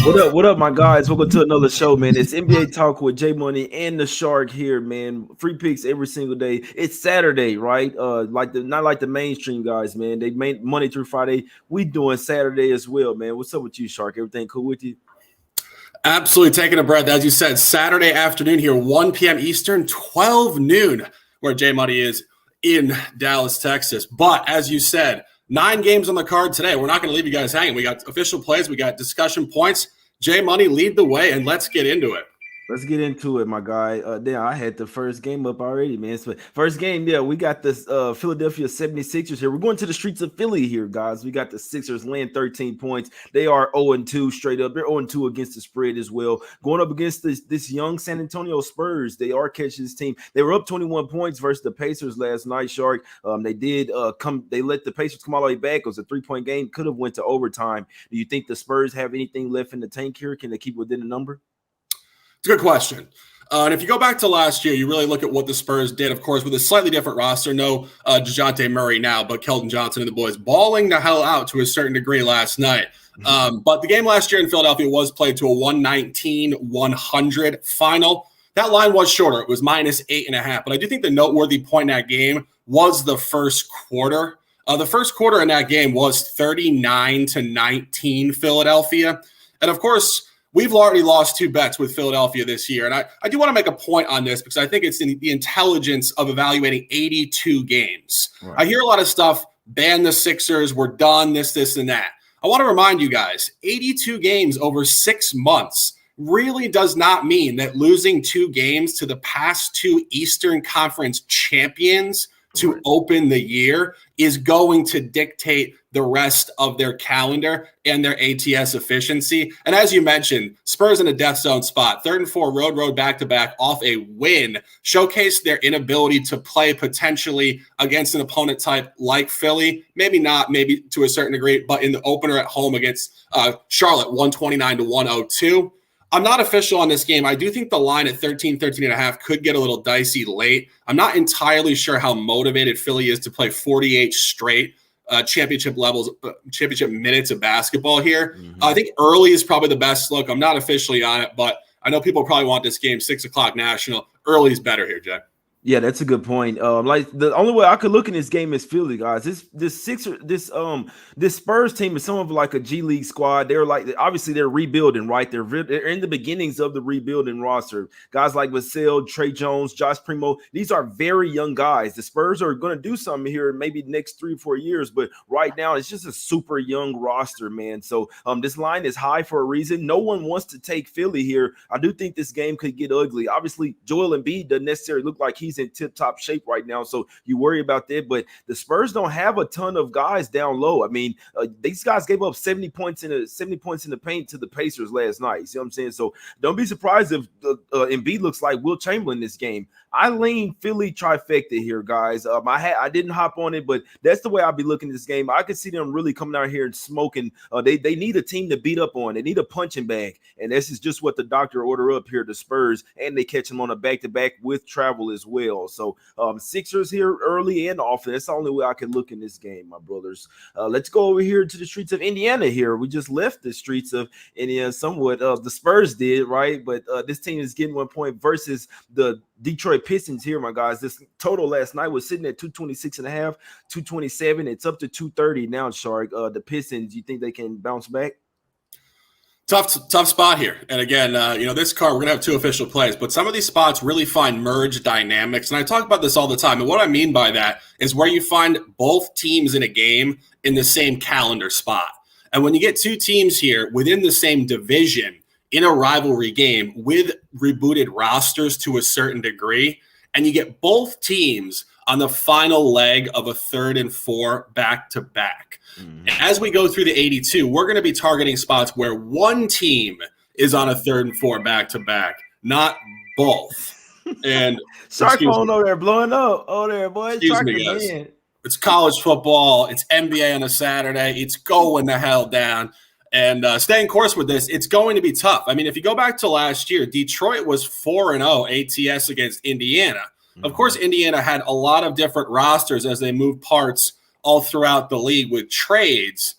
What up, my guys? Welcome to another show, man. It's NBA Talk with Jay Money and the Shark here, man. Free picks every single day. It's Saturday, right? Not like the mainstream guys, man. They made Monday through Friday. We doing Saturday as well, man. What's up with you, Shark? Everything cool with you? Absolutely taking a breath. As you said, Saturday afternoon here, 1 p.m. Eastern, 12 noon, where Jay Money is in Dallas, Texas. But as you said, 9 games on the card today. We're not going to leave you guys hanging. We got official plays. We got discussion points. Jay Money, lead the way, and let's get into it. Let's get into it, my guy. I had the first game up already, man. So first game, we got this Philadelphia 76ers here. We're going to the streets of Philly here, guys. We got the Sixers laying 13 points. They are 0-2 straight up. They're 0-2 against the spread as well. Going up against this young San Antonio Spurs. They are catching this team. They were up 21 points versus the Pacers last night, Shark. They did they let the Pacers come all the way back. It was a 3-point game. Could have went to overtime. Do you think the Spurs have anything left in the tank here? Can they keep within the number? It's a good question. And if you go back to last year, you really look at what the Spurs did, of course, with a slightly different roster. No DeJounte Murray now, but Keldon Johnson and the boys balling the hell out to a certain degree last night. But the game last year in Philadelphia was played to a 119-100 final. That line was shorter. It was -8.5. But I do think the noteworthy point in that game was the first quarter. The first quarter in that game was 39-19 Philadelphia. And, of course, we've already lost 2 bets with Philadelphia this year. And I do want to make a point on this because I think it's in the intelligence of evaluating 82 games. Right. I hear a lot of stuff, ban the Sixers, we're done, this, and that. I want to remind you guys, 82 games over 6 months really does not mean that losing 2 games to the past 2 Eastern Conference champions to open the year is going to dictate the rest of their calendar and their ATS efficiency. And as you mentioned, Spurs in a death zone spot, 3rd and 4 road back-to-back off a win, showcase their inability to play potentially against an opponent type like Philly. Maybe not, maybe to a certain degree, but in the opener at home against Charlotte, 129-102. I'm not official on this game. I do think the line at 13.5 could get a little dicey late. I'm not entirely sure how motivated Philly is to play 48 straight championship minutes of basketball here. I think early is probably the best look. I'm not officially on it, but I know people probably want this game 6 o'clock national. Early is better here, Jay. Yeah, that's a good point. Like the only way I could look in this game is Philly, guys. This Spurs team is somewhat like a G League squad. They're obviously they're rebuilding, right? They're in the beginnings of the rebuilding roster. Guys like Vassell, Trey Jones, Josh Primo. These are very young guys. The Spurs are going to do something here maybe next 3 or 4 years, but right now it's just a super young roster, man. So this line is high for a reason. No one wants to take Philly here. I do think this game could get ugly. Obviously, Joel Embiid doesn't necessarily look like he's in tip-top shape right now, so you worry about that. But the Spurs don't have a ton of guys down low. I mean, these guys gave up 70 points in the paint to the Pacers last night. You see what I'm saying? So don't be surprised if Embiid looks like Will Chamberlain this game. I lean Philly trifecta here, guys. I didn't hop on it, but that's the way I'll be looking at this game. I could see them really coming out here and smoking. They need a team to beat up on. They need a punching bag, and this is just what the doctor ordered up here, the Spurs, and they catch them on a back-to-back with travel as well. So Sixers here early and often. That's the only way I can look in this game, my brothers. Let's go over here to the streets of Indiana here. We just left the streets of Indiana somewhat. The Spurs did, right? But this team is getting 1 point versus the Detroit Pistons here, my guys. This total last night was sitting at 226.5, 227. It's up to 230 now, Shark. The Pistons, you think they can bounce back? Tough spot here. And again, this card, we're going to have 2 official plays, but some of these spots really find merge dynamics. And I talk about this all the time. And what I mean by that is where you find both teams in a game in the same calendar spot. And when you get 2 teams here within the same division in a rivalry game with rebooted rosters to a certain degree, and you get both teams on the final leg of a 3rd and 4 back-to-back. As we go through the 82, we're going to be targeting spots where one team is on a 3rd and 4 back-to-back, not both. And Shark phone over there blowing up. Oh, there, boy. Excuse me, guys. It's college football. It's NBA on a Saturday. It's going the hell down. And staying course with this, it's going to be tough. I mean, if you go back to last year, Detroit was 4-0 ATS against Indiana. Of course, Indiana had a lot of different rosters as they moved parts all throughout the league with trades.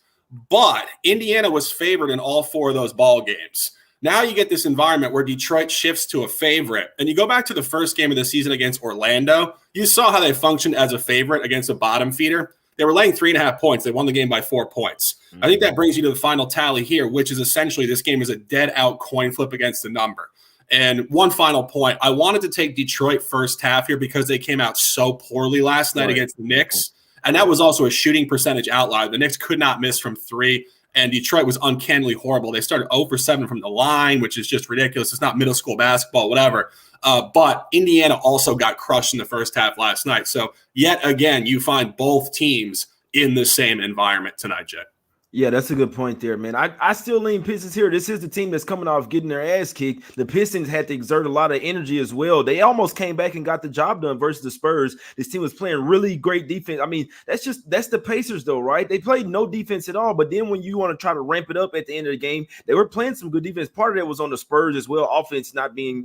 but Indiana was favored in all 4 of those ball games. Now you get this environment where Detroit shifts to a favorite. And you go back to the first game of the season against Orlando. You saw how they functioned as a favorite against a bottom feeder. They were laying 3.5 points. They won the game by 4 points. I think that brings you to the final tally here, which is essentially this game is a dead-out coin flip against the number. And one final point, I wanted to take Detroit first half here because they came out so poorly last night against the Knicks. And that was also a shooting percentage outlier. The Knicks could not miss from 3. And Detroit was uncannily horrible. They started 0 for 7 from the line, which is just ridiculous. It's not middle school basketball, whatever. But Indiana also got crushed in the first half last night. So yet again, you find both teams in the same environment tonight, Jay. Yeah, that's a good point there, man. I still lean Pistons here. This is the team that's coming off getting their ass kicked. The Pistons had to exert a lot of energy as well. They almost came back and got the job done versus the Spurs. This team was playing really great defense. I mean, that's the Pacers though, right? They played no defense at all. But then when you want to try to ramp it up at the end of the game, they were playing some good defense. Part of that was on the Spurs as well. Offense not being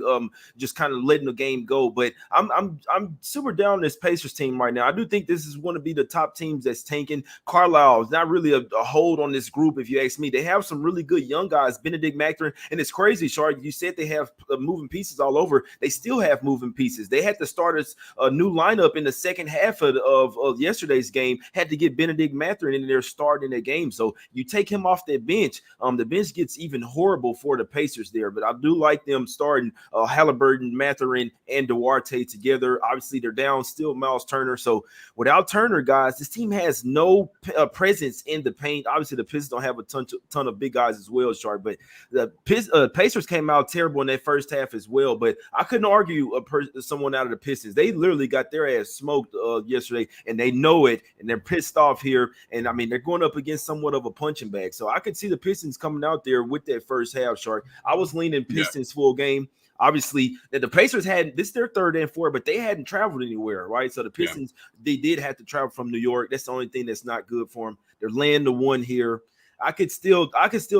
just kind of letting the game go. But I'm super down on this Pacers team right now. I do think this is going to be the top teams that's tanking. Carlisle is not really a hold on this group, if you ask me. They have some really good young guys, Benedict Mathurin, and it's crazy, Shark. You said they have moving pieces all over. They still have moving pieces. They had to start a new lineup in the second half of yesterday's game, had to get Benedict Mathurin in there starting the game. So you take him off that bench, the bench gets even horrible for the Pacers there. But I do like them starting Halliburton, Mathurin, and Duarte together. Obviously, they're down still Miles Turner. So without Turner, guys, this team has no presence in the paint. Obviously, the Pistons don't have a ton of big guys as well, Sharp. But the Pacers came out terrible in that first half as well. But I couldn't argue someone out of the Pistons. They literally got their ass smoked yesterday, and they know it, and they're pissed off here. And, I mean, they're going up against somewhat of a punching bag. So I could see the Pistons coming out there with that first half, Sharp. I was leaning Pistons full game. Obviously, the Pacers had this their third and fourth, but they hadn't traveled anywhere, right? So the Pistons, they did have to travel from New York. That's the only thing that's not good for them. They're laying the 1 here. I could still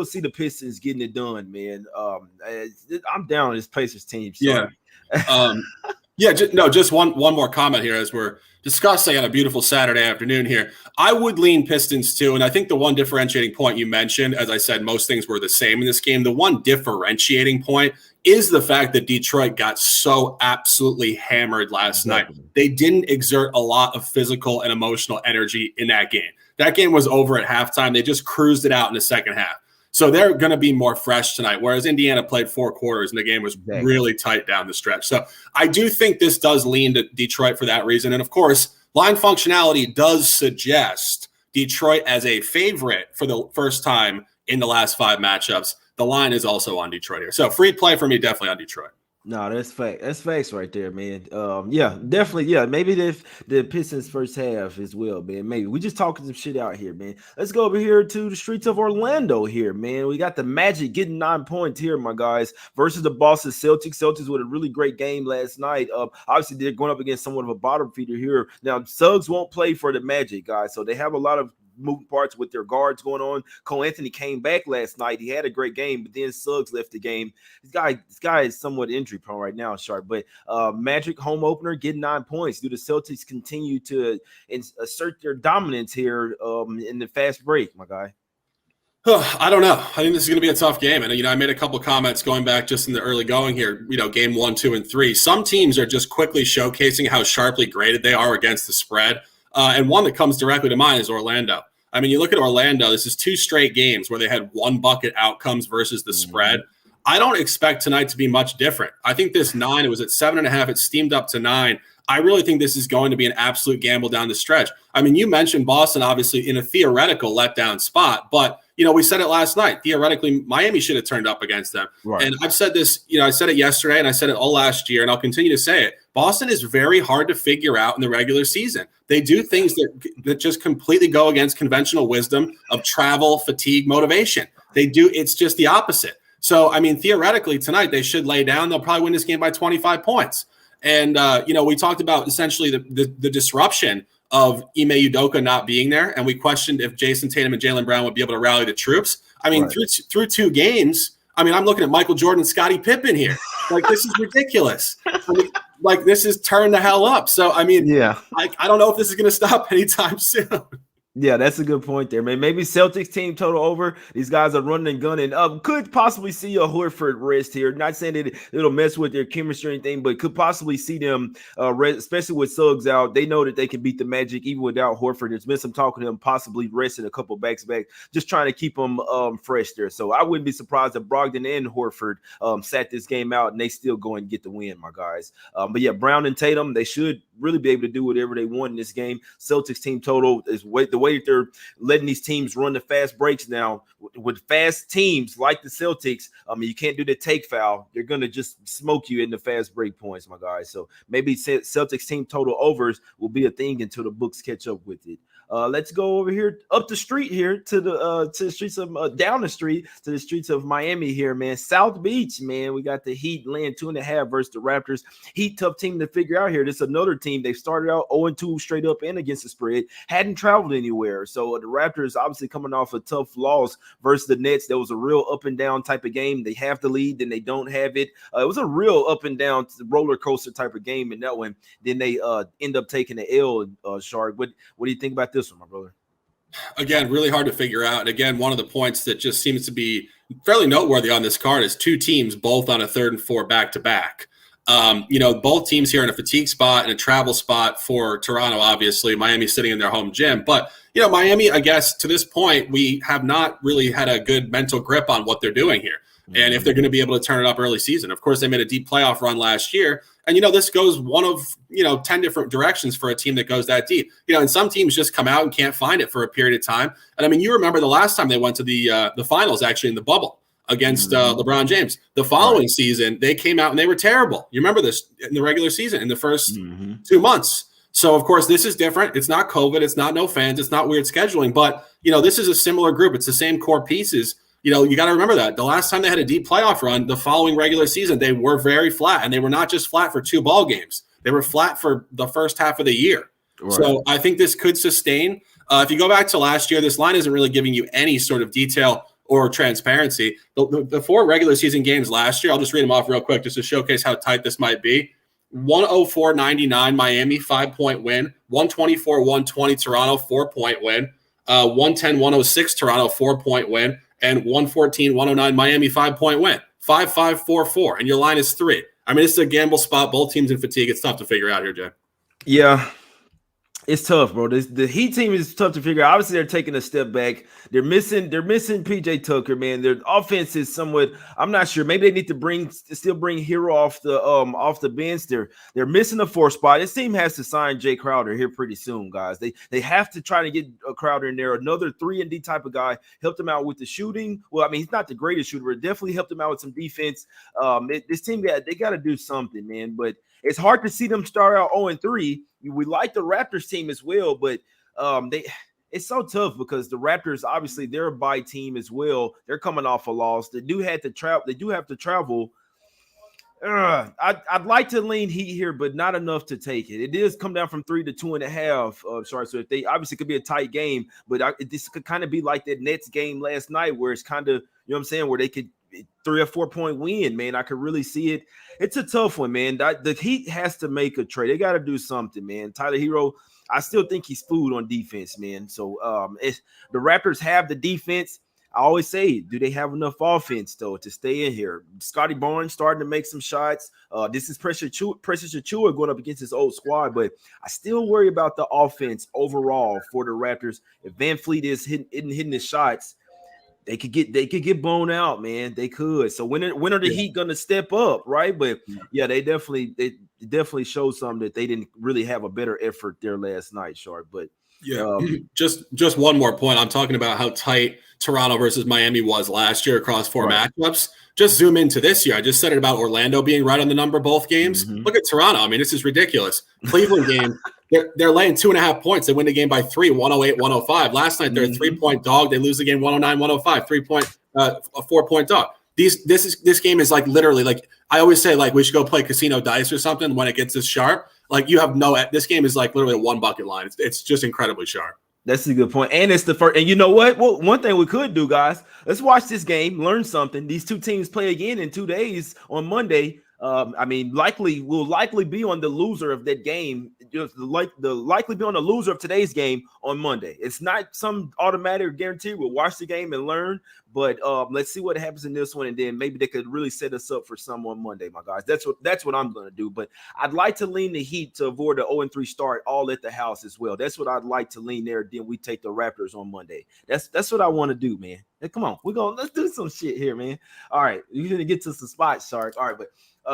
see the Pistons getting it done, man. I'm down on this Pacers team. Sorry. Yeah. Just one more comment here as we're discussing on a beautiful Saturday afternoon here. I would lean Pistons too, and I think the one differentiating point you mentioned, as I said, most things were the same in this game. The one differentiating point is the fact that Detroit got so absolutely hammered last night. They didn't exert a lot of physical and emotional energy in that game. That game was over at halftime. They just cruised it out in the second half. So they're going to be more fresh tonight, whereas Indiana played 4 quarters and the game was really tight down the stretch. So I do think this does lean to Detroit for that reason. And, of course, line functionality does suggest Detroit as a favorite for the first time in the last 5 matchups. The line is also on Detroit here. So free play for me, definitely on Detroit. No, that's fact. That's facts right there, man. Yeah, definitely. Yeah, maybe the Pistons first half as well, man. Maybe we just talking some shit out here, man. Let's go over here to the streets of Orlando here, man. We got the Magic getting 9 points here, my guys, versus the Boston Celtics. Celtics with a really great game last night. Obviously they're going up against somewhat of a bottom feeder here. Now Suggs won't play for the Magic, guys, so they have a lot of moving parts with their guards going on. Cole Anthony came back last night. He had a great game, but then Suggs left the game. This guy is somewhat injury prone right now, Sharp. But Magic home opener getting 9 points. Do the Celtics continue to assert their dominance here in the fast break, my guy? I don't know. I think this is going to be a tough game. And, I made a couple comments going back just in the early going here, game 1, 2, and 3. Some teams are just quickly showcasing how sharply graded they are against the spread. And one that comes directly to mind is Orlando. I mean, you look at Orlando, this is 2 straight games where they had 1 bucket outcomes versus the spread. I don't expect tonight to be much different. I think this 9, it was at 7.5. It steamed up to 9. I really think this is going to be an absolute gamble down the stretch. I mean, you mentioned Boston, obviously, in a theoretical letdown spot, but, we said it last night. Theoretically, Miami should have turned up against them. Right. And I've said this, I said it yesterday and I said it all last year, and I'll continue to say it. Boston is very hard to figure out in the regular season. They do things that just completely go against conventional wisdom of travel, fatigue, motivation. It's just the opposite. So, I mean, theoretically, tonight they should lay down. They'll probably win this game by 25 points. And, we talked about essentially the disruption of Ime Udoka not being there, and we questioned if Jason Tatum and Jaylen Brown would be able to rally the troops. I mean, through 2 games, I mean, I'm looking at Michael Jordan and Scottie Pippen here. Like, this is ridiculous. This is turned the hell up. So, I mean, I don't know if this is going to stop anytime soon. Yeah, that's a good point there, man. Maybe Celtics team total over. These guys are running and gunning. Could possibly see a Horford rest here. Not saying that it'll mess with their chemistry or anything, but could possibly see them rest, especially with Suggs out. They know that they can beat the Magic even without Horford. There's been some talk of them possibly resting a couple backs-to-back, just trying to keep them fresh there. So I wouldn't be surprised if Brogdon and Horford sat this game out and they still go and get the win, my guys. But yeah, Brown and Tatum, they should really be able to do whatever they want in this game. Celtics team total is the way that they're letting these teams run the fast breaks now. With fast teams like the Celtics, you can't do the take foul. They're going to just smoke you in the fast break points, my guys. So maybe Celtics team total overs will be a thing until the books catch up with it. Let's go over here up the street here to the streets of down the street to the streets of Miami here, man. South Beach, man. We got the Heat laying 2.5 versus the Raptors. Heat, tough team to figure out here. This is another team. They started out 0-2 straight up and against the spread. Hadn't traveled anywhere. So the Raptors obviously coming off a tough loss versus the Nets. There was a real up and down type of game. They have the lead, then they don't have it. It was a real up and down roller coaster type of game in that one. Then they end up taking the L, Shark. What do you think about this one, my brother? Again, really hard to figure out. And again, one of the points that just seems to be fairly noteworthy on this card is two teams both on a 3rd and 4 back-to-back. Both teams here in a fatigue spot and a travel spot for Toronto, obviously. Miami's sitting in their home gym. But, Miami, I guess, to this point, we have not really had a good mental grip on what they're doing here. And if they're going to be able to turn it up early season. Of course, they made a deep playoff run last year. And, this goes one of, 10 different directions for a team that goes that deep. And some teams just come out and can't find it for a period of time. And, I mean, you remember the last time they went to the finals, actually, in the bubble against LeBron James. The following season, they came out and they were terrible. You remember this in the regular season, in the first 2 months. So, of course, this is different. It's not COVID. It's not no fans. It's not weird scheduling. But, this is a similar group. It's the same core pieces. You got to remember that. The last time they had a deep playoff run, the following regular season, they were very flat. And they were not just flat for 2 ball games. They were flat for the first half of the year. Right. So I think this could sustain. If you go back to last year, this line isn't really giving you any sort of detail or transparency. The 4 regular season games last year, I'll just read them off real quick just to showcase how tight this might be. 104-99 Miami, 5-point win. 124-120 Toronto, 4-point win. 110-106 Toronto, 4-point win. And 114-109 Miami, 5-point win. 5-5-4-4. And your line is 3. I mean, it's a gamble spot. Both teams in fatigue. It's tough to figure out here, Jay. Yeah. It's tough, bro. The Heat team is tough to figure out. Obviously, they're taking a step back. They're missing PJ Tucker, man. Their offense is somewhat. I'm not sure. Maybe they need to still bring Hero off the bench. They're missing a 4 spot. This team has to sign Jay Crowder here pretty soon, guys. They have to try to get a Crowder in there. Another 3-and-D type of guy. Helped them out with the shooting. Well, I mean, he's not the greatest shooter, but definitely helped them out with some defense. This team they got to do something, man. But it's hard to see them start out 0-3. We like the Raptors team as well, but it's so tough because the Raptors, obviously, they're a bye team as well. They're coming off a loss. They do have to travel. I'd like to lean Heat here, but not enough to take it. It does come down from 3 to 2.5. Sorry, so if they obviously could be a tight game, but this could kind of be like that Nets game last night, where it's kind of, you know what I'm saying, where they could 3 or 4 point win, man. I could really see it. It's a tough one, man. The Heat has to make a trade. They got to do something, man. Tyler Hero, I still think he's food on defense, man. So the Raptors have the defense. I always say, do they have enough offense, though, to stay in here? Scotty Barnes starting to make some shots. This is Precious Achiuwa going up against his old squad, but I still worry about the offense overall for the Raptors. If Van Fleet is hitting his shots, they could get blown out, man. They could. So when are the Heat gonna step up, right? But yeah, they definitely showed something that they didn't really have a better effort there last night, Sharp. But just one more point. I'm talking about how tight Toronto versus Miami was last year across 4 matchups. Just zoom into this year. I just said it about Orlando being right on the number both games. Look at Toronto. I mean, this is ridiculous. Cleveland game. They're laying 2.5 points. They win the game by 3, 108-105. Last night, they're a 3-point dog. They lose the game 109-105, a 4-point dog. This game is like literally like I always say, like we should go play casino dice or something when it gets this sharp. Like this game is like literally a 1 bucket line. It's just incredibly sharp. That's a good point. And it's the first. And you know what? Well, one thing we could do, guys, let's watch this game, learn something. These two teams play again in 2 days on Monday. I mean, we'll likely be on the loser of that game. Just the likely be on the loser of today's game on Monday. It's not some automatic guarantee. We'll watch the game and learn, but let's see what happens in this one, and then maybe they could really set us up for some on Monday, my guys. That's what I'm gonna do. But I'd like to lean the Heat to avoid the 0-3 start all at the house as well. That's what I'd like to lean there. Then we take the Raptors on Monday. That's what I want to do, man. Hey, come on, let's do some shit here, man. All right, you're gonna get to some spots, Shark. All right, but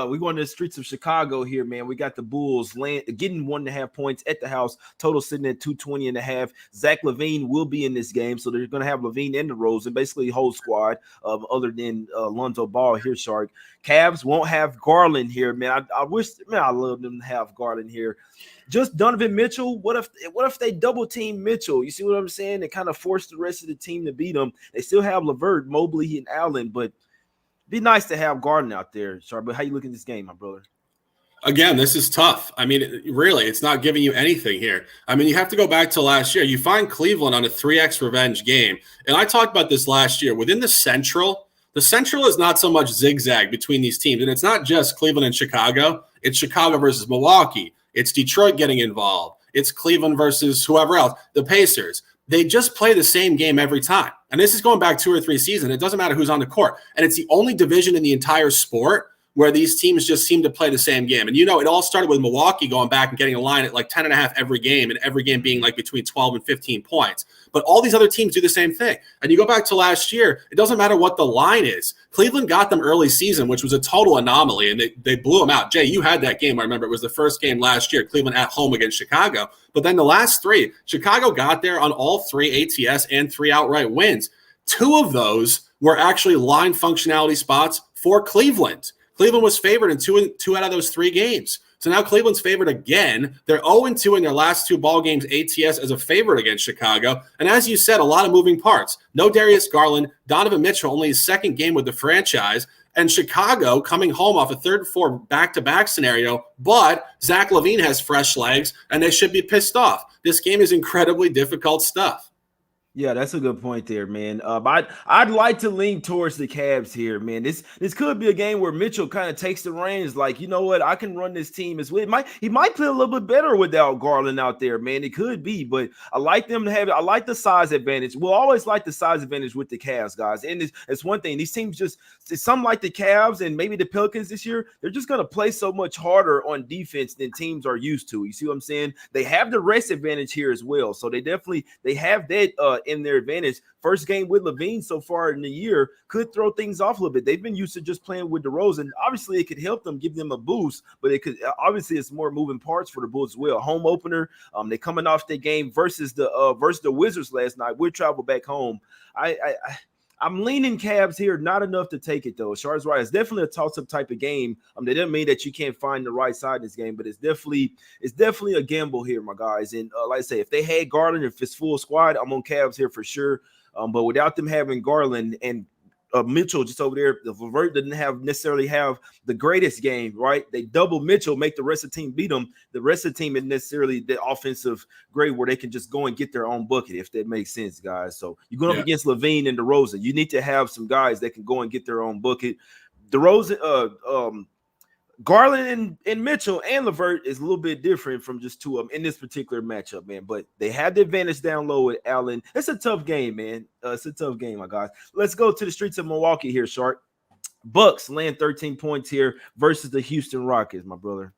we're going to the streets of Chicago here, man. We got the Bulls getting 1.5 points at the house. Total sitting at 220.5. Zach LaVine will be in this game, so they're going to have LaVine and DeRozan, basically whole squad, other than Lonzo Ball here, Shark. Cavs won't have Garland here, man. I wish, man, I love them to have Garland here. Just Donovan Mitchell. What if they double team Mitchell? You see what I'm saying? They kind of force the rest of the team to beat them. They still have LeVert, Mobley, and Allen, but be nice to have Garden out there, Sharp. But how you look at this game, my brother? Again, this is tough. I mean, really, it's not giving you anything here. I mean, you have to go back to last year. You find Cleveland on a 3x revenge game. And I talked about this last year. Within the Central is not so much zigzag between these teams. And it's not just Cleveland and Chicago. It's Chicago versus Milwaukee. It's Detroit getting involved. It's Cleveland versus whoever else, the Pacers. They just play the same game every time. And this is going back 2 or 3 seasons. It doesn't matter who's on the court. And it's the only division in the entire sport where these teams just seem to play the same game. And, it all started with Milwaukee going back and getting a line at like 10.5 every game, and every game being like between 12 and 15 points. But all these other teams do the same thing. And you go back to last year, it doesn't matter what the line is. Cleveland got them early season, which was a total anomaly, and they blew them out. Jay, you had that game. I remember it was the first game last year, Cleveland at home against Chicago. But then the last 3, Chicago got there on all 3 ATS and 3 outright wins. 2 of those were actually line functionality spots for Cleveland. Cleveland was favored in 2 out of those 3 games. So now Cleveland's favored again. They're 0-2 in their last 2 ball games ATS as a favorite against Chicago. And as you said, a lot of moving parts. No Darius Garland, Donovan Mitchell, only his second game with the franchise, and Chicago coming home off a 3rd-4 back-to-back scenario. But Zach LaVine has fresh legs, and they should be pissed off. This game is incredibly difficult stuff. Yeah, that's a good point there, man. I'd like to lean towards the Cavs here, man. This could be a game where Mitchell kind of takes the reins, like, you know what, I can run this team as well. He might play a little bit better without Garland out there, man. It could be, but I like them to have it. I like the size advantage. We'll always like the size advantage with the Cavs, guys. And it's one thing. These teams it's something like the Cavs and maybe the Pelicans this year. They're just going to play so much harder on defense than teams are used to. You see what I'm saying? They have the rest advantage here as well, so they have that in their advantage. First game with LaVine so far in the year could throw things off a little bit. They've been used to just playing with DeRozan. Obviously, it could help them, give them a boost, but it could obviously it's more moving parts for the Bulls as well. Home opener, they're coming off their game versus the Wizards last night. We'll travel back home. I'm leaning Cavs here, not enough to take it though. Charles right, it's definitely a toss-up type of game. That doesn't mean that you can't find the right side in this game, but it's definitely a gamble here, my guys. And like I say, if they had Garland, if it's full squad, I'm on Cavs here for sure. But without them having Garland and Mitchell just over there, the LeVert didn't necessarily have the greatest game, right? They double Mitchell, make the rest of the team beat them. The rest of the team isn't necessarily the offensive grade where they can just go and get their own bucket, if that makes sense, guys. So you're going up against LaVine and DeRozan. You need to have some guys that can go and get their own bucket. DeRozan, Garland and Mitchell and LeVert is a little bit different from just 2 of them in this particular matchup, man. But they have the advantage down low with Allen. It's a tough game, man. It's a tough game, my guys. Let's go to the streets of Milwaukee here, Shark. Bucks land 13 points here versus the Houston Rockets, my brother.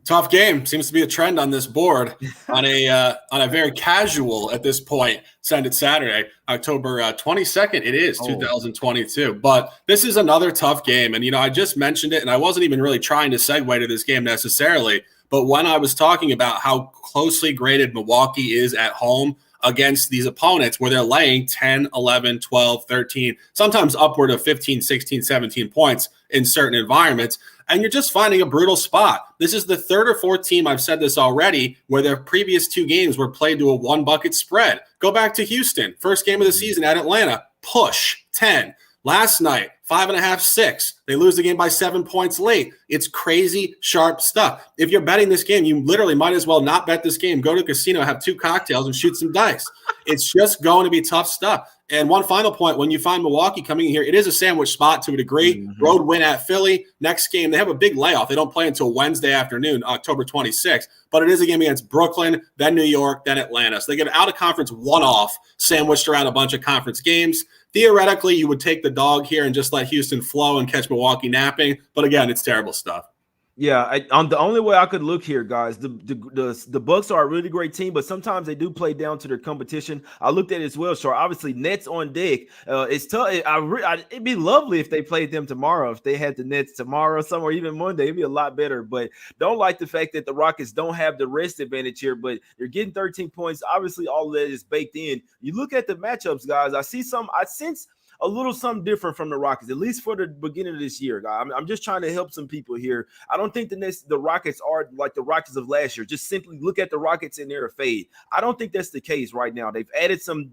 Tough game. Seems to be a trend on this board on a very casual at this point. Send it Saturday, October 22nd. It is 2022. But this is another tough game. And, I just mentioned it, and I wasn't even really trying to segue to this game necessarily. But when I was talking about how closely graded Milwaukee is at home against these opponents where they're laying 10, 11, 12, 13, sometimes upward of 15, 16, 17 points in certain environments, and you're just finding a brutal spot. This is the 3rd or 4th team, I've said this already, where their previous 2 games were played to a 1-bucket spread. Go back to Houston. First game of the season at Atlanta, push 10. Last night, 5.5, 6. They lose the game by 7 points late. It's crazy, sharp stuff. If you're betting this game, you literally might as well not bet this game. Go to a casino, have 2 cocktails, and shoot some dice. It's just going to be tough stuff. And one final point, when you find Milwaukee coming in here, it is a sandwich spot to a degree. Mm-hmm. Road win at Philly. Next game, they have a big layoff. They don't play until Wednesday afternoon, October 26th. But it is a game against Brooklyn, then New York, then Atlanta. So they get an out-of-conference one-off sandwiched around a bunch of conference games. Theoretically, you would take the dog here and just let Houston flow and catch Milwaukee napping. But again, it's terrible stuff. Yeah, the only way I could look here, guys, the Bucks are a really great team, but sometimes they do play down to their competition. I looked at it as well, Shar. Obviously, Nets on deck. It's tough. It'd be lovely if they played them tomorrow. If they had the Nets tomorrow, or even Monday, it'd be a lot better. But don't like the fact that the Rockets don't have the rest advantage here, but they're getting 13 points. Obviously, all of that is baked in. You look at the matchups, guys. I sense a little something different from the Rockets, at least for the beginning of this year. I'm just trying to help some people here. I don't think the Rockets are like the Rockets of last year. Just simply look at the Rockets and they're a fade. I don't think that's the case right now. They've added some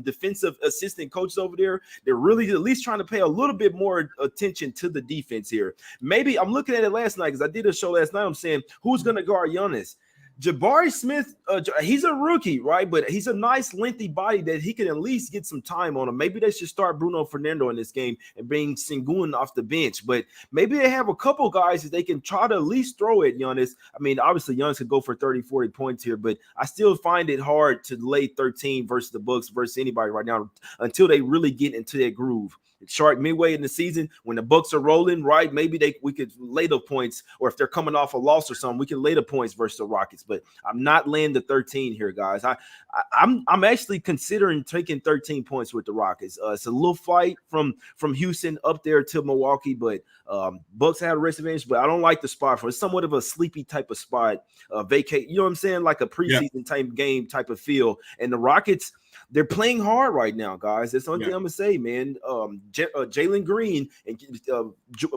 defensive assistant coaches over there. They're really at least trying to pay a little bit more attention to the defense here. Maybe I'm looking at it last night because I did a show last night. I'm saying, who's going to guard Giannis? Jabari Smith, he's a rookie, right? But he's a nice, lengthy body that he can at least get some time on him. Maybe they should start Bruno Fernando in this game and bring Sengun off the bench. But maybe they have a couple guys that they can try to at least throw at Giannis. I mean, obviously, Giannis could go for 30, 40 points here, but I still find it hard to lay 13 versus the Bucks versus anybody right now until they really get into that groove. Shark midway in the season when the Bucks are rolling, right? Maybe we could lay the points, or if they're coming off a loss or something, we can lay the points versus the Rockets. But I'm not laying the 13 here, guys. I'm actually considering taking 13 points with the Rockets. It's a little fight from Houston up there to Milwaukee, but Bucks have a rest advantage. But I don't like the spot for it. It's somewhat of a sleepy type of spot, vacate. You know what I'm saying? Like a preseason type game type of feel. And the Rockets, they're playing hard right now, guys. That's the only thing I'm gonna say, man. Jalen Green and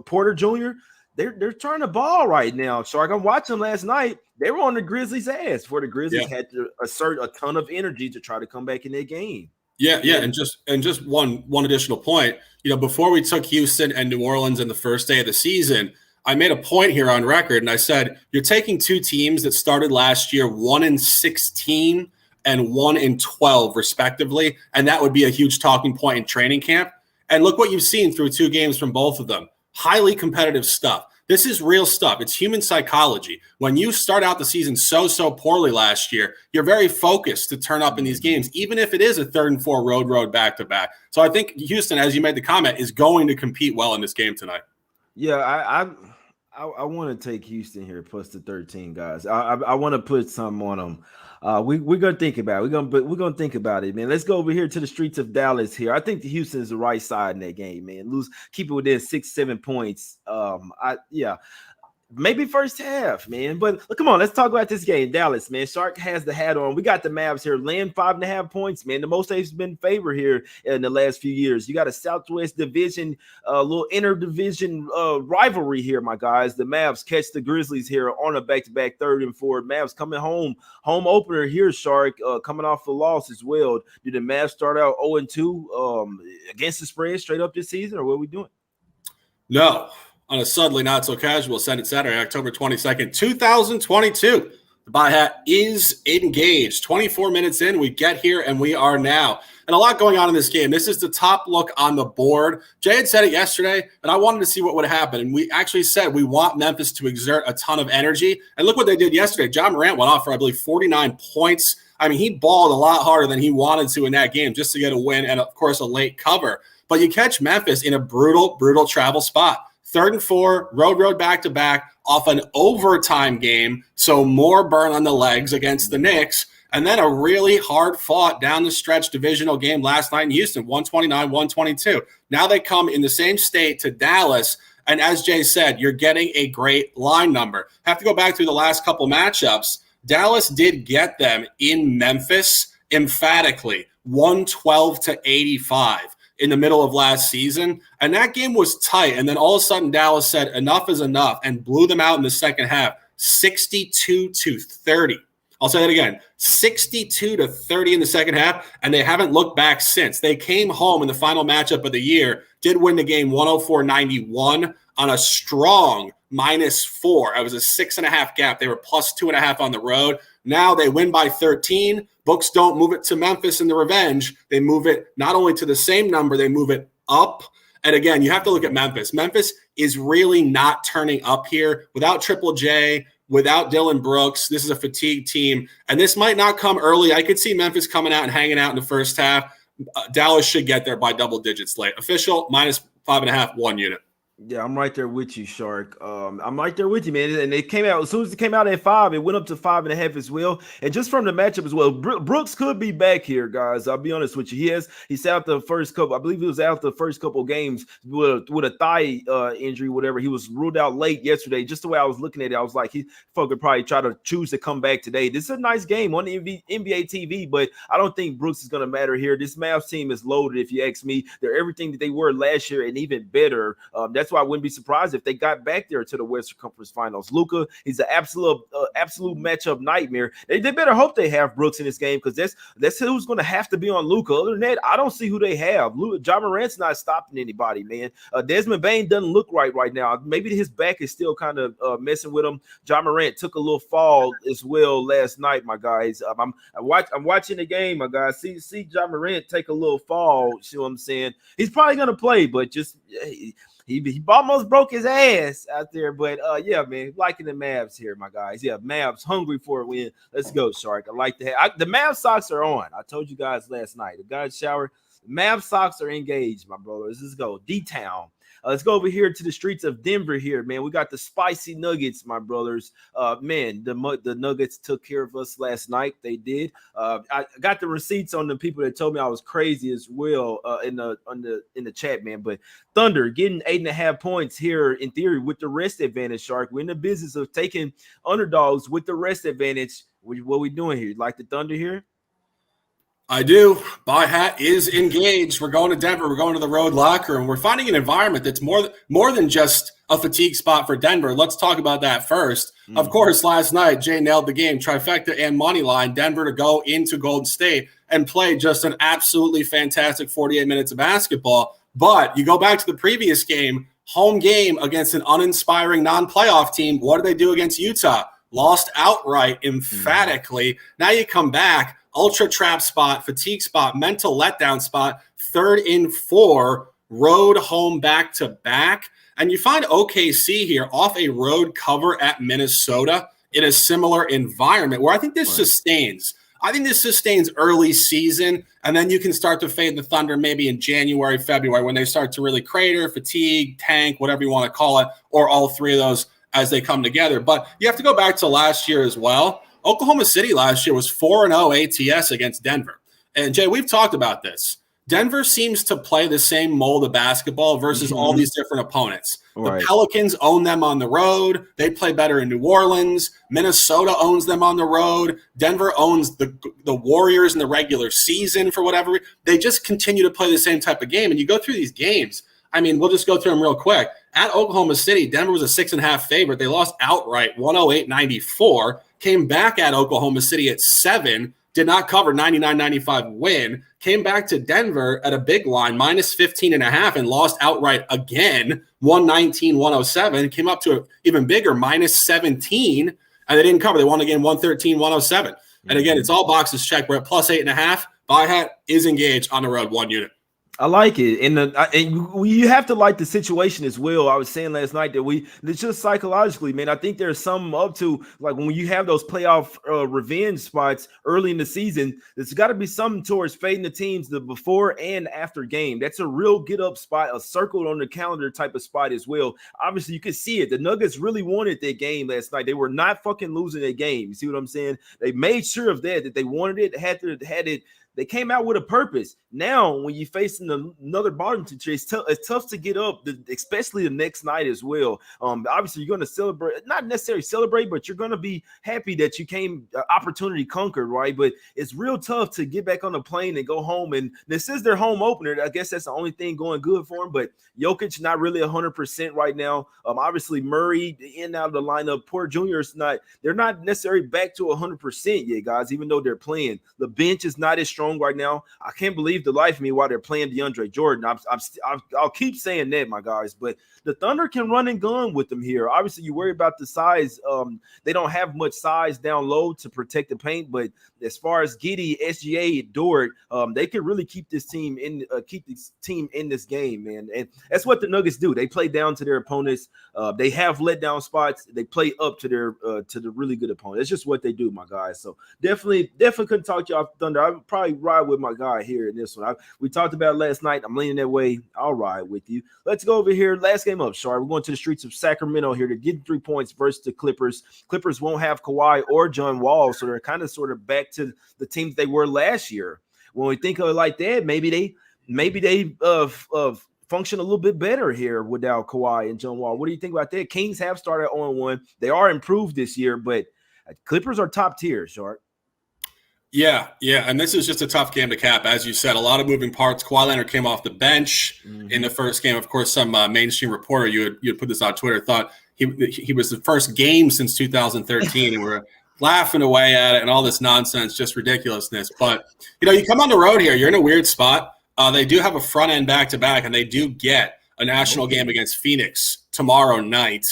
Porter Jr., they're turning the ball right now. Shark, I'm watching last night. They were on the Grizzlies' ass before the Grizzlies had to assert a ton of energy to try to come back in their game. Yeah. And just one additional point. Before we took Houston and New Orleans in the first day of the season, I made a point here on record, and I said you're taking two teams that started last year 1-16. And 1-12 respectively. And that would be a huge talking point in training camp. And look what you've seen through 2 games from both of them. Highly competitive stuff. This is real stuff. It's human psychology. When you start out the season so poorly last year, you're very focused to turn up in these games, even if it is a 3rd and 4 road back-to-back. So I think Houston, as you made the comment, is going to compete well in this game tonight. Yeah, I want to take Houston here plus the 13, guys. I want to put something on them. We're gonna think about it. We're gonna think about it, man. Let's go over here to the streets of Dallas here. I think the Houston is the right side in that game, man. Keep it within 6-7 points. Maybe first half, man. But look, come on, let's talk about this game. Dallas, man. Shark has the hat on. We got the Mavs here, laying 5.5 points, man. The most they've been in favor here in the last few years. You got a Southwest Division, little inter-division rivalry here, my guys. The Mavs catch the Grizzlies here on a back-to-back 3rd and 4. Mavs coming home opener here, Shark, coming off the loss as well. Did the Mavs start out 0-2 against the spread straight up this season, or what are we doing? No. On a suddenly not so casual Saturday, October 22nd, 2022. The buy hat is engaged. 24 minutes in, we get here, and we are now. And a lot going on in this game. This is the top look on the board. Jay had said it yesterday, and I wanted to see what would happen. And we actually said we want Memphis to exert a ton of energy. And look what they did yesterday. John Morant went off for, I believe, 49 points. I mean, he balled a lot harder than he wanted to in that game just to get a win and, of course, a late cover. But you catch Memphis in a brutal travel spot. 3rd and 4, road back-to-back off an overtime game, so more burn on the legs against the Knicks, and then a really hard-fought down-the-stretch divisional game last night in Houston, 129-122. Now they come in the same state to Dallas, and as Jay said, you're getting a great line number. Have to go back through the last couple matchups. Dallas did get them in Memphis emphatically, 112-85. In the middle of last season, and that game was tight. And then all of a sudden, Dallas said enough is enough and blew them out in the second half, 62-30. I'll say that again, 62-30 in the second half, and they haven't looked back since. They came home in the final matchup of the year, did win the game 104-91 on a strong -4. It was a 6.5 gap. They were +2.5 on the road. Now they win by 13. Books don't move it to Memphis in the revenge. They move it not only to the same number, they move it up. And again, you have to look at Memphis. Memphis is really not turning up here without Triple J, without Dylan Brooks. This is a fatigued team, and this might not come early. I could see Memphis coming out and hanging out in the first half. Dallas should get there by double digits late. Official -5.5, 1 unit. Yeah, I'm right there with you, Shark. I'm right there with you, man. And it came out as soon as it came out at 5, it went up to 5.5 as well. And just from the matchup as well, Brooks could be back here, guys. I'll be honest with you. He's out the first couple. I believe he was out the first couple of games with a thigh injury, whatever. He was ruled out late yesterday. Just the way I was looking at it, I was like, he could probably try to choose to come back today. This is a nice game on the NBA TV, but I don't think Brooks is going to matter here. This Mavs team is loaded, if you ask me. They're everything that they were last year and even better. That's why I wouldn't be surprised if they got back there to the Western Conference Finals. Luka, he's an absolute matchup nightmare. They better hope they have Brooks in this game, because that's who's going to have to be on Luka. Other than that, I don't see who they have. Ja Morant's not stopping anybody, man. Desmond Bane doesn't look right now. Maybe his back is still kind of messing with him. Ja Morant took a little fall as well last night, my guys. I'm watching the game, my guys. See Ja Morant take a little fall. See what I'm saying? He's probably going to play, but just he almost broke his ass out there. But yeah, man, liking the Mavs here, my guys. Yeah, Mavs hungry for a win. Let's go, Shark. I like that. The Mavs socks are on. I told you guys last night. The guys shower. The Mavs socks are engaged, my brothers. Let's go. D-Town. Let's go over here to the streets of Denver here, man. We got the spicy Nuggets, my brothers. Man, the Nuggets took care of us last night. They did. I got the receipts on the people that told me I was crazy as well in the chat, man. But Thunder getting 8.5 points here in theory with the rest advantage, Shark. We're in the business of taking underdogs with the rest advantage. What we doing here? Like the Thunder here? I do. Buy hat is engaged. We're going to Denver. We're going to the road locker room. We're finding an environment that's more than just a fatigue spot for Denver. Let's talk about that first. Mm-hmm. Of course, last night, Jay nailed the game. Trifecta and money line. Denver to go into Golden State and play just an absolutely fantastic 48 minutes of basketball. But you go back to the previous game, home game against an uninspiring non-playoff team. What did they do against Utah? Lost outright, emphatically. Now you come back. Ultra trap spot, fatigue spot, mental letdown spot, 3rd and 4, road home back-to-back. And you find OKC here off a road cover at Minnesota in a similar environment where I think this sustains. I think this sustains early season, and then you can start to fade the Thunder maybe in January, February when they start to really crater, fatigue, tank, whatever you want to call it, or all three of those as they come together. But you have to go back to last year as well. Oklahoma City last year was 4-0 ATS against Denver. And, Jay, we've talked about this. Denver seems to play the same mold of basketball versus all these different opponents. Right. The Pelicans own them on the road. They play better in New Orleans. Minnesota owns them on the road. Denver owns the Warriors in the regular season for whatever. They just continue to play the same type of game. And you go through these games. I mean, we'll just go through them real quick. At Oklahoma City, Denver was a 6.5 favorite. They lost outright 108-94. Came back at Oklahoma City at 7, did not cover 99-95 win, came back to Denver at a big line, -15.5, and lost outright again, 119-107, came up to an even bigger, -17, and they didn't cover. They won again, 113-107. And again, it's all boxes checked. We're at +8.5. Buy hat is engaged on the road, 1 unit. I like it, and you have to like the situation as well. I was saying last night that it's just psychologically, man. I think there's something up to, like, when you have those playoff revenge spots early in the season. There's got to be something towards fading the teams the before and after game. That's a real get up spot, a circled on the calendar type of spot as well. Obviously, you can see it. The Nuggets really wanted their game last night. They were not fucking losing their game. You see what I'm saying? They made sure of that they wanted it, had it they came out with a purpose. Now, when you're facing another bottom team, it's tough to get up, especially the next night as well. Obviously, you're going to celebrate, not necessarily celebrate, but you're going to be happy that you came opportunity conquered, right? But it's real tough to get back on the plane and go home. And this is their home opener. I guess that's the only thing going good for them. But Jokic not really 100% right now. Obviously, Murray in and out of the lineup. Porter Jr. is not. They're not necessarily back to 100% yet, guys. Even though they're playing, the bench is not as strong right now. I can't believe the life of me while they're playing DeAndre Jordan. I'll keep saying that, my guys. But the Thunder can run and gun with them here. Obviously, you worry about the size. They don't have much size down low to protect the paint. But as far as Giddey, SGA, Dort, they can really keep this team in this game, man. And that's what the Nuggets do. They play down to their opponents. They have let down spots. They play up to the really good opponent. It's just what they do, my guys. So definitely couldn't talk to y'all Thunder. I would probably ride with my guy here in this one. We talked about it last night. I'm leaning that way. I'll ride with you. Let's go over here. Last game up, Shar. We're going to the streets of Sacramento here to get 3 points versus the Clippers. Clippers won't have Kawhi or John Wall, so they're kind of sort of back to the teams they were last year. When we think of it like that, maybe they function a little bit better here without Kawhi and John Wall. What do you think about that? Kings have started 0-1. They are improved this year, but Clippers are top tier, Shark. Yeah, and this is just a tough game to cap. As you said, a lot of moving parts. Kawhi Leonard came off the bench in the first game. Of course, some mainstream reporter, you had put this on Twitter, thought he was the first game since 2013, and we're laughing away at it and all this nonsense, just ridiculousness. But, you come on the road here, you're in a weird spot. They do have a front-end back-to-back, and they do get a national game against Phoenix tomorrow night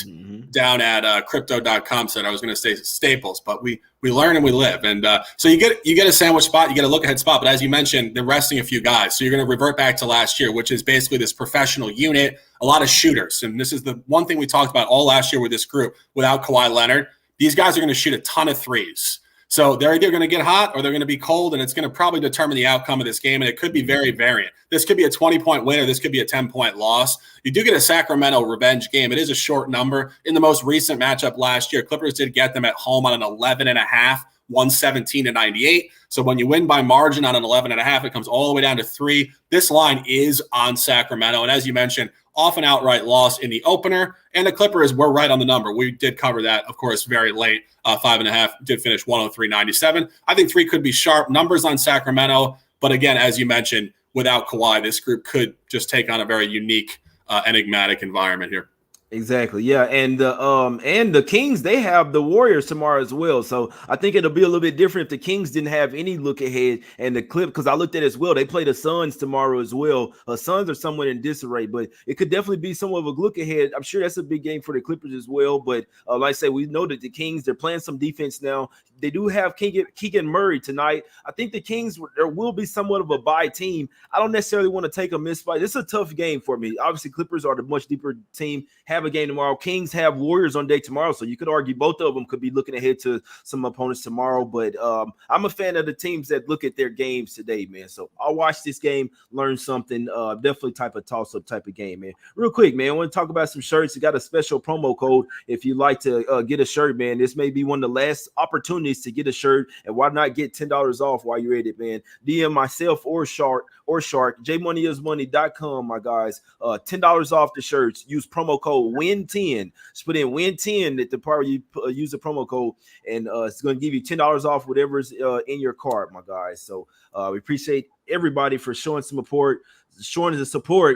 down at crypto.com. Said I was going to say Staples, but we learn and we live. And so you get a sandwich spot, you get a look-ahead spot. But as you mentioned, they're resting a few guys. So you're going to revert back to last year, which is basically this professional unit, a lot of shooters. And this is the one thing we talked about all last year with this group. Without Kawhi Leonard, these guys are going to shoot a ton of threes. So they're either going to get hot or they're going to be cold, and it's going to probably determine the outcome of this game, and it could be very variant. This could be a 20-point win or this could be a 10-point loss. You do get a Sacramento revenge game. It is a short number. In the most recent matchup last year, Clippers did get them at home on an 11.5, 117-98. So when you win by margin on an 11.5, it comes all the way down to 3. This line is on Sacramento, and as you mentioned, off an outright loss in the opener, and the Clippers were right on the number. We did cover that, of course, very late. 5.5 did finish 103.97. I think 3 could be sharp numbers on Sacramento, but again, as you mentioned, without Kawhi, this group could just take on a very unique, enigmatic environment here. Exactly. Yeah. And the Kings, they have the Warriors tomorrow as well. So I think it'll be a little bit different if the Kings didn't have any look ahead, and the Clip, because I looked at it as well. They play the Suns tomorrow as well. Suns are somewhat in disarray, but it could definitely be somewhat of a look ahead. I'm sure that's a big game for the Clippers as well. But like I say, we know that the Kings, they're playing some defense now. They do have Keegan Murray tonight. I think the Kings, there will be somewhat of a bye team. I don't necessarily want to take a misfight. It's a tough game for me. Obviously, Clippers are the much deeper team, have a game tomorrow. Kings have Warriors on deck tomorrow, so you could argue both of them could be looking ahead to some opponents tomorrow. But I'm a fan of the teams that look at their games today, man. So I'll watch this game, learn something. Definitely type of toss-up type of game, man. Real quick, man, I want to talk about some shirts. You got a special promo code if you'd like to get a shirt, man. This may be one of the last opportunities to get a shirt, and why not get $10 off while you're at it, man? DM myself or Shark, jmoneyismoney.com, my guys. $10 off the shirts. Use promo code WIN10. Just put in WIN10 at the part where you use the promo code, and it's going to give you $10 off whatever's in your cart, my guys. So we appreciate everybody for showing some support,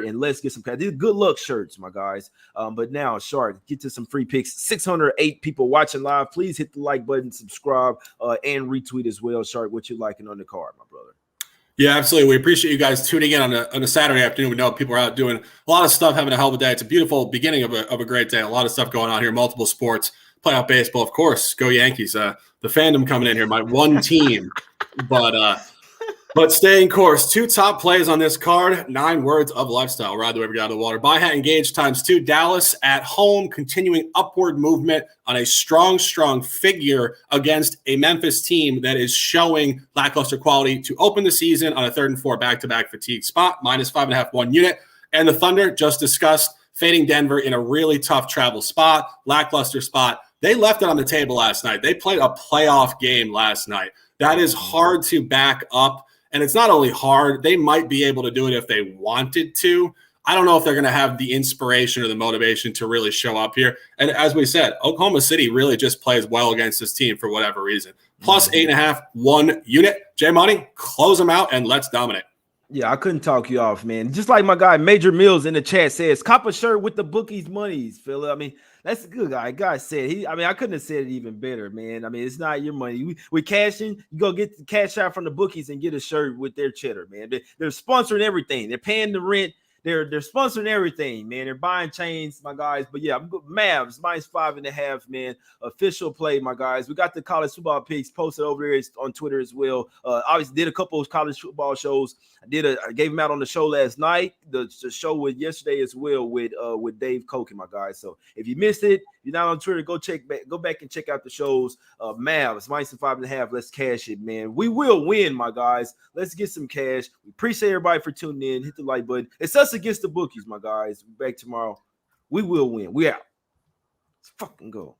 and let's get some cash. These good luck shirts, my guys. But now, Shark, get to some free picks. 608 people watching live. Please hit the like button, subscribe, and retweet as well, Shark, what you're liking on the card, my brother. Yeah, absolutely. We appreciate you guys tuning in on a Saturday afternoon. We know people are out doing a lot of stuff, having a hell of a day. It's a beautiful beginning of a great day. A lot of stuff going on here, multiple sports, playoff baseball, of course. Go Yankees. The fandom coming in here, my one team. But staying course. 2 top plays on this card. 9 words of lifestyle. Ride the wave, get out of the water. Buy hat engaged ×2. Dallas at home, continuing upward movement on a strong figure against a Memphis team that is showing lackluster quality to open the season on a 3rd and 4 back-to-back fatigue spot. -5.5, 1 unit. And the Thunder, just discussed, fading Denver in a really tough travel spot, lackluster spot. They left it on the table last night. They played a playoff game last night. That is hard to back up. And it's not only hard, they might be able to do it if they wanted to. I don't know if they're going to have the inspiration or the motivation to really show up here. And as we said, Oklahoma City really just plays well against this team for whatever reason. Plus 8.5, 1 unit. J Money, close them out and let's dominate. Yeah, I couldn't talk you off, man. Just like my guy Major Mills in the chat says, cop a shirt with the bookies monies, Phil. I mean, that's a good guy. Guy said I couldn't have said it even better, man. I mean, it's not your money. We cashing, you go get the cash out from the bookies and get a shirt with their cheddar, man. They're sponsoring everything. They're paying the rent. They're sponsoring everything, man. They're buying chains, my guys. But yeah, I'm good. Mavs -5.5, man. Official play, my guys. We got the college football picks posted over there on Twitter as well. Obviously did a couple of college football shows. I gave them out on the show last night. The show with yesterday as well with Dave Koken, my guys. So if you missed it, if you're not on Twitter, go back and check out the shows. Mavs -5.5. Let's cash it, man. We will win, my guys. Let's get some cash. We appreciate everybody for tuning in. Hit the like button. It's Us Against the Bookies, my guys. We're back tomorrow. We will win. We out. Let's fucking go.